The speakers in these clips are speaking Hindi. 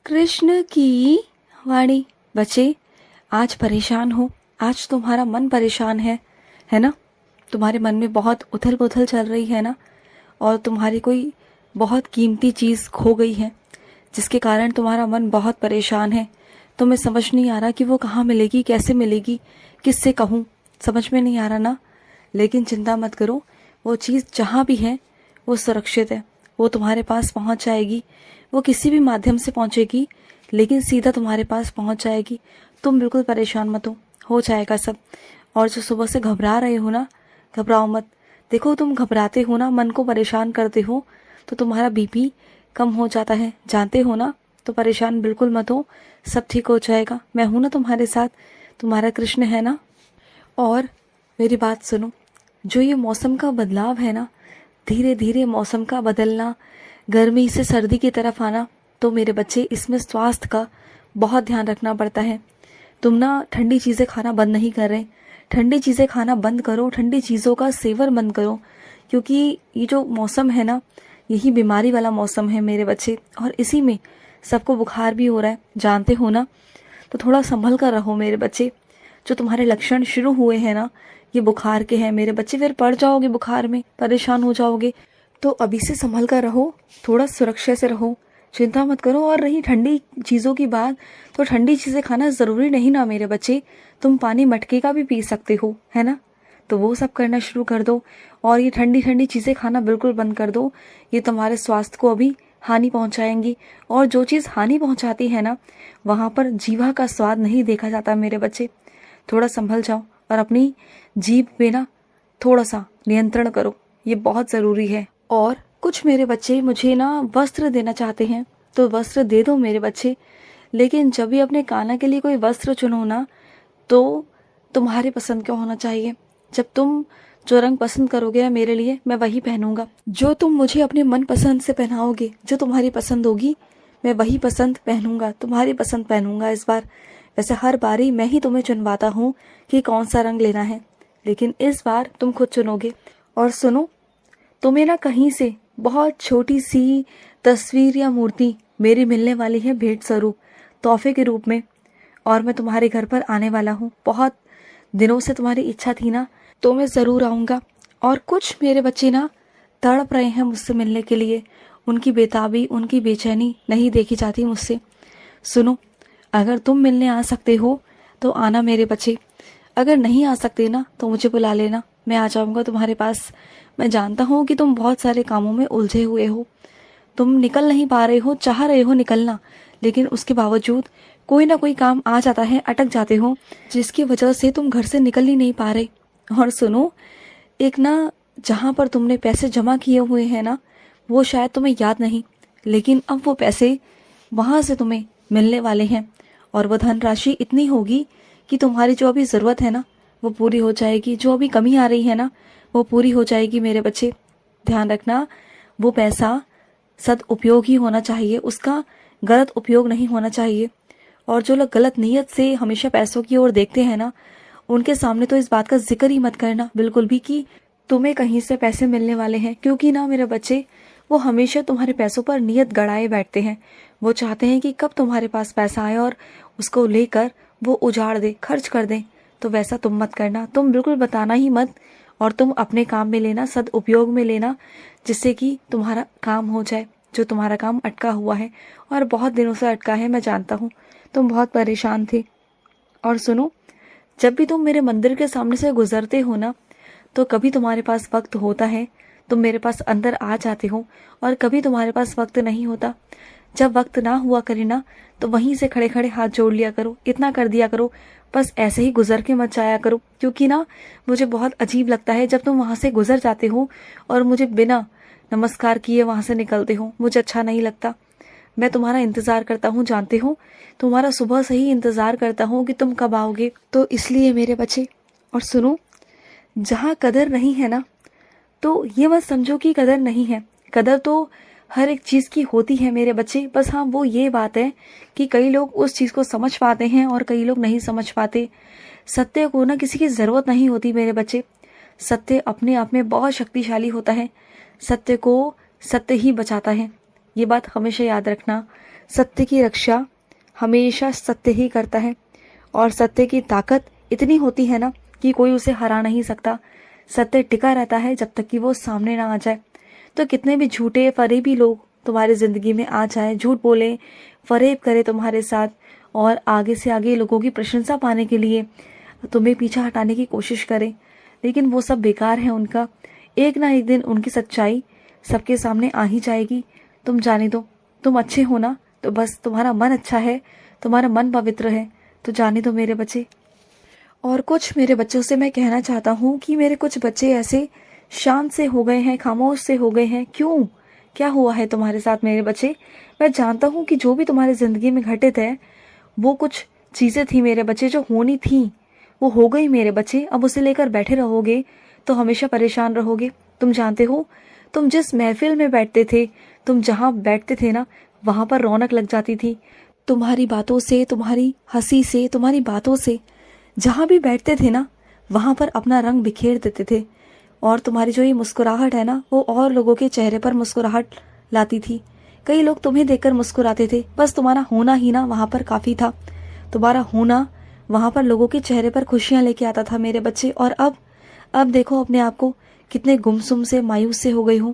कृष्ण की वाणी। बच्चे, आज परेशान हो, आज तुम्हारा मन परेशान है ना? तुम्हारे मन में बहुत उथल पुथल चल रही है ना? और तुम्हारी कोई बहुत कीमती चीज़ खो गई है जिसके कारण तुम्हारा मन बहुत परेशान है। तुम्हें समझ नहीं आ रहा कि वो कहाँ मिलेगी, कैसे मिलेगी, किससे कहूँ, समझ में नहीं आ रहा ना? लेकिन चिंता मत करो, वो चीज़ जहाँ भी है वो सुरक्षित है, वो तुम्हारे पास पहुँच जाएगी। वो किसी भी माध्यम से पहुँचेगी लेकिन सीधा तुम्हारे पास पहुँच जाएगी। तुम बिल्कुल परेशान मत हो जाएगा सब। और जो सुबह से घबरा रहे हो ना, घबराओ मत। देखो, तुम घबराते हो ना, मन को परेशान करते हो तो तुम्हारा बीपी कम हो जाता है, जानते हो ना? तो परेशान बिल्कुल मत हो, सब ठीक हो जाएगा। मैं हूं ना तुम्हारे साथ, तुम्हारा कृष्ण है ना। और मेरी बात सुनो, जो ये मौसम का बदलाव है ना, धीरे धीरे मौसम का बदलना, गर्मी से सर्दी की तरफ आना, तो मेरे बच्चे इसमें स्वास्थ्य का बहुत ध्यान रखना पड़ता है। तुम ना ठंडी चीज़ें खाना बंद नहीं कर रहे, ठंडी चीज़ें खाना बंद करो, ठंडी चीज़ों का सेवन बंद करो, क्योंकि ये जो मौसम है ना, यही बीमारी वाला मौसम है मेरे बच्चे। और इसी में सबको बुखार भी हो रहा है, जानते हो ना? तो थोड़ा संभल कर रहो मेरे बच्चे। जो तुम्हारे लक्षण शुरू हुए हैं ना, ये बुखार के हैं मेरे बच्चे, फिर पड़ जाओगे बुखार में, परेशान हो जाओगे। तो अभी से संभल कर रहो, थोड़ा सुरक्षा से रहो, चिंता मत करो। और रही ठंडी चीज़ों की बात, तो ठंडी चीज़ें खाना ज़रूरी नहीं ना मेरे बच्चे। तुम पानी मटके का भी पी सकते हो, है ना? तो वो सब करना शुरू कर दो। और ये ठंडी ठंडी चीज़ें खाना बिल्कुल बंद कर दो, ये तुम्हारे स्वास्थ्य को अभी हानि पहुंचाएंगी। और जो चीज़ हानि पहुंचाती है ना, वहाँ पर जीवा का स्वाद नहीं देखा जाता मेरे बच्चे। थोड़ा संभल जाओ और अपनी जीभ पे ना थोड़ा सा नियंत्रण करो, ये बहुत ज़रूरी है। और कुछ मेरे बच्चे मुझे ना वस्त्र देना चाहते हैं, तो वस्त्र दे दो मेरे बच्चे। लेकिन जब भी अपने कान्हा के लिए कोई वस्त्र चुनो ना, तो तुम्हारी पसंद का होना चाहिए। जब तुम जो रंग पसंद करोगे ना मेरे लिए, मैं वही पहनूंगा। जो तुम मुझे अपने मन पसंद से पहनाओगे, जो तुम्हारी पसंद होगी, मैं वही पसंद पहनूंगा, तुम्हारी पसंद पहनूंगा इस बार। वैसे हर बारी मैं ही तुम्हें चुनवाता हूँ कि कौन सा रंग लेना है, लेकिन इस बार तुम खुद चुनोगे। और सुनो, तुम्हें ना कहीं से बहुत छोटी सी तस्वीर या मूर्ति मेरी मिलने वाली है भेंट स्वरूप, तोहफे के रूप में। और मैं तुम्हारे घर पर आने वाला हूँ। बहुत दिनों से तुम्हारी इच्छा थी ना, तो मैं ज़रूर आऊँगा। और कुछ मेरे बच्चे ना तड़प रहे हैं मुझसे मिलने के लिए, उनकी बेताबी, उनकी बेचैनी नहीं देखी जाती मुझसे। सुनो, अगर तुम मिलने आ सकते हो तो आना मेरे बच्चे, अगर नहीं आ सकते ना तो मुझे बुला लेना, मैं आ जाऊँगा तुम्हारे पास। मैं जानता हूँ कि तुम बहुत सारे कामों में उलझे हुए हो, तुम निकल नहीं पा रहे हो, चाह रहे हो निकलना, लेकिन उसके बावजूद कोई ना कोई काम आ जाता है, अटक जाते हो, जिसकी वजह से तुम घर से निकल ही नहीं पा रहे। और सुनो, एक ना जहाँ पर तुमने पैसे जमा किए हुए हैं ना, वो शायद तुम्हें याद नहीं, लेकिन अब वो पैसे वहाँ से तुम्हें मिलने वाले हैं। और वो धनराशि इतनी होगी कि तुम्हारी जो अभी ज़रूरत है ना, वो पूरी हो जाएगी। जो अभी कमी आ रही है ना, वो पूरी हो जाएगी मेरे बच्चे। ध्यान रखना, वो पैसा सदुपयोग ही होना चाहिए, उसका गलत उपयोग नहीं होना चाहिए। और जो लोग गलत नीयत से हमेशा पैसों की ओर देखते हैं ना, उनके सामने तो इस बात का जिक्र ही मत करना बिल्कुल भी कि तुम्हें कहीं से पैसे मिलने वाले हैं। क्योंकि ना मेरे बच्चे, वो हमेशा तुम्हारे पैसों पर नियत गड़ाए बैठते हैं। वो चाहते हैं कि कब तुम्हारे पास पैसा आए और उसको लेकर वो उजाड़ दे, खर्च कर दें। तो वैसा तुम मत करना, तुम बिल्कुल बताना ही मत। और तुम अपने काम में लेना, सदुपयोग में लेना, जिससे कि तुम्हारा काम हो जाए, जो तुम्हारा काम अटका हुआ है और बहुत दिनों से अटका है। मैं जानता हूँ तुम बहुत परेशान थे। और सुनो, जब भी तुम मेरे मंदिर के सामने से गुजरते हो ना, तो कभी तुम्हारे पास वक्त होता है, तुम मेरे पास अंदर आ जाते हो, और कभी तुम्हारे पास वक्त नहीं होता। जब वक्त ना हुआ करे ना, तो वहीं से खड़े खड़े हाथ जोड़ लिया करो, इतना कर दिया करो, बस ऐसे ही गुजर के मत जाया करो। क्योंकि ना मुझे बहुत अजीब लगता है जब तुम वहाँ से गुजर जाते हो और मुझे बिना नमस्कार किए वहाँ से निकलते हो, मुझे अच्छा नहीं लगता। मैं तुम्हारा इंतज़ार करता हूँ, जानते हो, तुम्हारा सुबह से ही इंतज़ार करता हूँ कि तुम कब आओगे। तो इसलिए मेरे बच्चे, और सुनो, जहाँ कदर नहीं है ना, तो ये मत समझो कि कदर नहीं है। कदर तो हर एक चीज़ की होती है मेरे बच्चे। बस हाँ, वो ये बात है कि कई लोग उस चीज़ को समझ पाते हैं और कई लोग नहीं समझ पाते। सत्य को ना किसी की ज़रूरत नहीं होती मेरे बच्चे। सत्य अपने आप में बहुत शक्तिशाली होता है, सत्य को सत्य ही बचाता है। ये बात हमेशा याद रखना। सत्य की रक्षा हमेशा सत्य ही करता है, और सत्य की ताकत इतनी होती है ना कि कोई उसे हरा नहीं सकता। सत्य टिका रहता है जब तक कि वो सामने ना आ जाए। तो कितने भी झूठे फरेबी लोग तुम्हारी ज़िंदगी में आ जाए, झूठ बोले, फरेब करे तुम्हारे साथ, और आगे से आगे लोगों की प्रशंसा पाने के लिए तुम्हें पीछा हटाने की कोशिश करें, लेकिन वो सब बेकार है उनका। एक ना एक दिन उनकी सच्चाई सबके सामने आ ही जाएगी। तुम जाने दो, तुम अच्छे हो ना, तो बस तुम्हारा मन अच्छा है, तुम्हारा मन पवित्र है, तो जाने दो मेरे बच्चे। और कुछ मेरे बच्चों से मैं कहना चाहता हूँ कि मेरे कुछ बच्चे ऐसे शांत से हो गए हैं, खामोश से हो गए हैं। क्यों? क्या हुआ है तुम्हारे साथ मेरे बच्चे? मैं जानता हूँ कि जो भी तुम्हारी ज़िंदगी में घटित है वो कुछ चीज़ें थी मेरे बच्चे, जो होनी थी वो हो गई मेरे बच्चे। अब उसे लेकर बैठे रहोगे तो हमेशा परेशान रहोगे। तुम जानते हो, तुम जिस महफिल में बैठते थे, तुम जहाँ बैठते थे ना, वहाँ पर रौनक लग जाती थी। तुम्हारी बातों से, तुम्हारी हंसी से, तुम्हारी बातों से जहाँ भी बैठते थे ना, वहाँ पर अपना रंग बिखेर देते थे। और तुम्हारी जो ये मुस्कुराहट है ना, वो और लोगों के चेहरे पर मुस्कुराहट लाती थी। कई लोग तुम्हें देखकर मुस्कुराते थे, बस तुम्हारा होना ही ना वहाँ पर काफ़ी था। तुम्हारा होना वहाँ पर लोगों के चेहरे पर खुशियाँ लेके आता था मेरे बच्चे। और अब देखो अपने आप को, कितने गुमसुम से, मायूस से हो गई हो।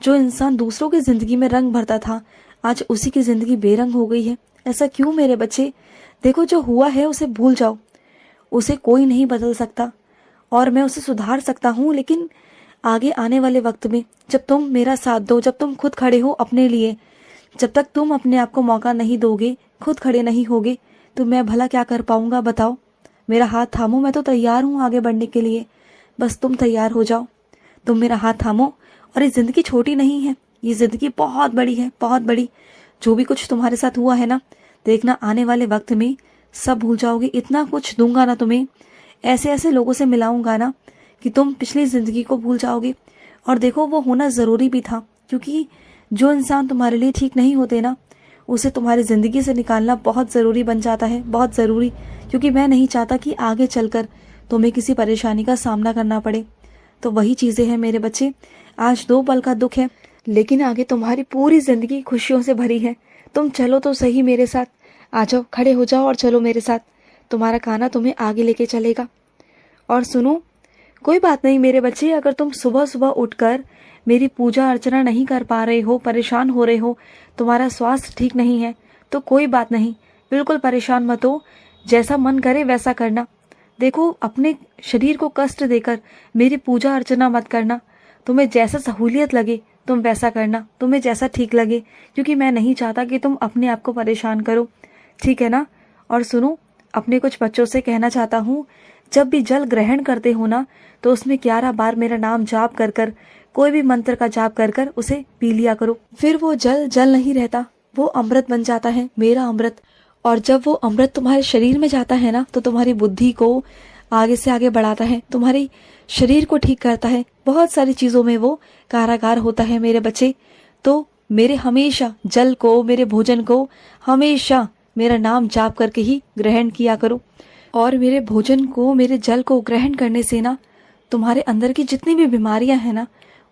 जो इंसान दूसरों की ज़िंदगी में रंग भरता था, आज उसी की ज़िंदगी बेरंग हो गई है। ऐसा क्यों मेरे बच्चे? देखो, जो हुआ है उसे भूल जाओ, उसे कोई नहीं बदल सकता, और मैं उसे सुधार सकता हूँ, लेकिन आगे आने वाले वक्त में जब तुम मेरा साथ दो, जब तुम खुद खड़े हो अपने लिए, जब तक तुम अपने आप को मौका नहीं दोगे, खुद खड़े नहीं होगे, तो मैं भला क्या कर पाऊंगा बताओ? मेरा हाथ थामो, मैं तो तैयार हूँ आगे बढ़ने के लिए। बस तुम तैयार हो जाओ, तुम मेरा हाथ थामो। और ये ज़िंदगी छोटी नहीं है, ये ज़िंदगी बहुत बड़ी है, बहुत बड़ी। जो भी कुछ तुम्हारे साथ हुआ है ना, देखना आने वाले वक्त में सब भूल जाओगे। इतना कुछ दूंगा ना तुम्हें, ऐसे ऐसे लोगों से मिलाऊंगा ना कि तुम पिछली ज़िंदगी को भूल जाओगे। और देखो, वो होना ज़रूरी भी था, क्योंकि जो इंसान तुम्हारे लिए ठीक नहीं होते ना, उसे तुम्हारी ज़िंदगी से निकालना बहुत ज़रूरी बन जाता है, बहुत ज़रूरी। क्योंकि मैं नहीं चाहता कि आगे चलकर तुम्हें किसी परेशानी का सामना करना पड़े। तो वही चीज़ें हैं मेरे बच्चे। आज 2 पल का दुख है, लेकिन आगे तुम्हारी पूरी ज़िंदगी खुशियों से भरी है। तुम चलो तो सही मेरे साथ, आ जाओ, खड़े हो जाओ और चलो मेरे साथ। तुम्हारा खाना तुम्हें आगे लेके चलेगा। और सुनो, कोई बात नहीं मेरे बच्चे, अगर तुम सुबह सुबह उठकर मेरी पूजा अर्चना नहीं कर पा रहे हो, परेशान हो रहे हो, तुम्हारा स्वास्थ्य ठीक नहीं है, तो कोई बात नहीं, बिल्कुल परेशान मत हो। जैसा मन करे वैसा करना। देखो, अपने शरीर को कष्ट देकर मेरी पूजा अर्चना मत करना। तुम्हें जैसा सहूलियत लगे तुम वैसा करना, तुम्हें जैसा ठीक लगे, क्योंकि मैं नहीं चाहता कि तुम अपने आप को परेशान करो, ठीक है ना? और सुनो, अपने कुछ बच्चों से कहना चाहता हूँ, जब भी जल ग्रहण करते हो ना, तो उसमें 11 बार मेरा नाम जाप कर कर, कोई भी मंत्र का जाप कर कर उसे पी लिया करो। फिर वो जल जल नहीं रहता, वो अमृत बन जाता है, मेरा अमृत। और जब वो अमृत तुम्हारे शरीर में जाता है ना, तो तुम्हारी बुद्धि को आगे से आगे बढ़ाता है, तुम्हारी शरीर को ठीक करता है, बहुत सारी चीज़ों में वो कारागार होता है मेरे बच्चे। तो मेरे हमेशा जल को, मेरे भोजन को हमेशा मेरा नाम जाप करके ही ग्रहण किया करो। और मेरे भोजन को, मेरे जल को ग्रहण करने से ना, तुम्हारे अंदर की जितनी भी बीमारियां हैं ना,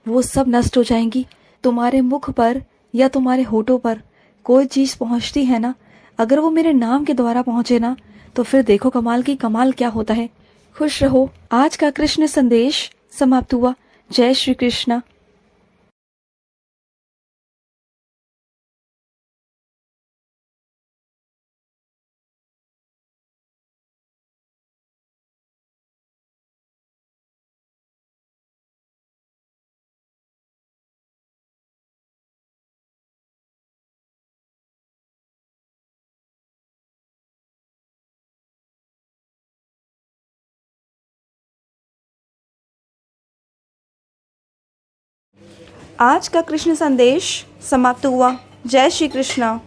वो सब नष्ट हो जाएंगी। तुम्हारे मुख पर या तुम्हारे होठों पर कोई चीज़ पहुंचती है ना, अगर वो मेरे नाम के द्वारा पहुंचे ना, तो फिर देखो कमाल की कमाल क्या होता है। खुश रहो। आज का कृष्ण संदेश समाप्त हुआ। जय श्री कृष्ण। आज का कृष्ण संदेश समाप्त हुआ। जय श्री कृष्ण।